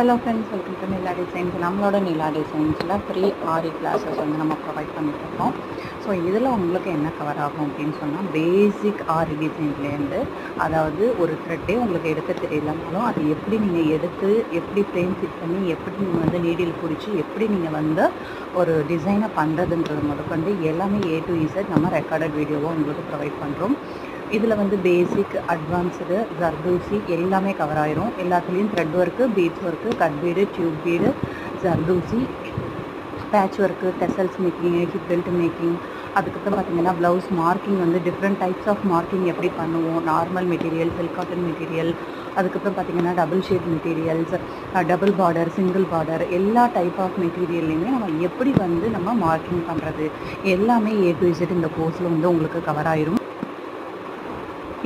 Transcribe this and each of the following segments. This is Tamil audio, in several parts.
Hello friends, welcome to Nila designs. நம்மளோட நிலா டிசைன்ஸில் ஃப்ரீ ஆரி கிளாஸஸ் வந்து நம்ம ப்ரொவைட் பண்ணிட்டுருக்கோம். ஸோ இதில் உங்களுக்கு என்ன கவர் ஆகும் அப்படின்னு சொன்னால், பேசிக் ஆரி டிசைன்லேருந்து, அதாவது ஒரு த்ரெட்டே உங்களுக்கு எடுக்க தெரியலனாலும் அதை எப்படி நீங்கள் எடுத்து எப்படி ஃப்ரேம் ஃபிட் பண்ணி எப்படி நீங்கள் வந்து நீடில் பிடிச்சி எப்படி நீங்கள் வந்து ஒரு டிசைனை பண்ணுறதுன்றது முதற்கொண்டு எல்லாமே A to Z நம்ம ரெக்கார்டட் வீடியோவாக உங்களுக்கு ப்ரொவைட் பண்ணுறோம். இதில் வந்து பேசிக், அட்வான்ஸ்டு, ஜர்தோசி எல்லாமே கவர் ஆயிரும். எல்லாத்துலேயும் thread work, beads work, cut bead, tube bead, zardozi, patch work, tassels making, hip belt making, அதுக்கப்புறம் பார்த்திங்கன்னா ப்ளவுஸ் மார்க்கிங் வந்து டிஃப்ரெண்ட் டைப்ஸ் ஆஃப் மார்க்கிங் எப்படி பண்ணுவோம், normal material, silk cotton material, அதுக்கப்புறம் பார்த்திங்கன்னா double shade materials, double border, single border, எல்லா டைப் ஆஃப் மெட்டீரியல்லையுமே நம்ம எப்படி வந்து நம்ம மார்க்கிங் பண்ணுறது எல்லாமே A to Z இந்த கோர்ஸில் வந்து உங்களுக்கு கவர் ஆயிரும்.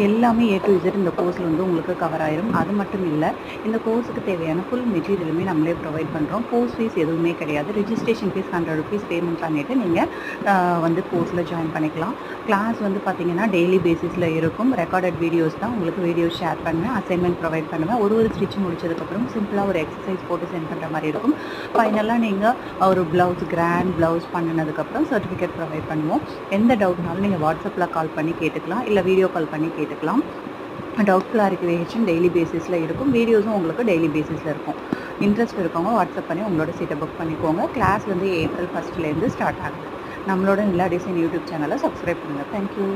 எல்லாமே A to Z இந்த கோர்ஸில் வந்து உங்களுக்கு கவர் ஆயிரும். அது மட்டும் இல்லை, இந்த கோர்ஸுக்கு தேவையான ஃபுல் மெட்டீரியலுமே நம்மளே ப்ரொவைட் பண்ணுறோம். கோர்ஸ் ஃபீஸ் எதுவுமே கிடையாது. ரிஜிஸ்ட்ரேஷன் ஃபீஸ் 100 rupees பேமெண்ட் பண்ணிவிட்டு நீங்கள் வந்து கோர்ஸில் ஜாயின் பண்ணிக்கலாம். கிளாஸ் வந்து பார்த்திங்கன்னா டெய்லி பேசிஸில் இருக்கும். ரெக்கார்டட் வீடியோஸ் தான், உங்களுக்கு வீடியோஸ் ஷேர் பண்ணுவேன், அசைன்மெண்ட் ப்ரொவைட் பண்ணுவேன். ஒரு ஸ்டிச் முடிச்சதுக்கப்புறம் சிம்பிளாக ஒரு எக்ஸசைஸ் போட்டு சென்ட் பண்ணுற மாதிரி இருக்கும். ஃபைனலாக நீங்கள் ஒரு ப்ளவுஸ், கிராண்ட் ப்ளவுஸ் பண்ணினதுக்கப்புறம் சர்டிஃபிகேட் ப்ரொவைட் பண்ணுவோம். எந்த டவுட்னாலும் நீங்கள் வாட்ஸ்அப்பில் கால் பண்ணி கேட்டுக்கலாம், இல்லை வீடியோ கால் பண்ணி கேட்டுக்கலாம். டவுட் கிளாரிஃபிகேஷன் டெய்லி பேசிஸில் இருக்கும். வீடியோஸும் உங்களுக்கு டெய்லி பேசிஸில் இருக்கும். இன்ட்ரெஸ்ட் இருக்கவங்க வாட்ஸ்அப் பண்ணி உங்களோட சீட்டை புக் பண்ணிக்கோங்க. கிளாஸ் வந்து April 1 ஸ்டார்ட் ஆகுது. நம்மளோட நிலா டிசைன் யூடியூப் சேனலை சப்ஸ்கிரைப் பண்ணுங்கள். தேங்க்யூ.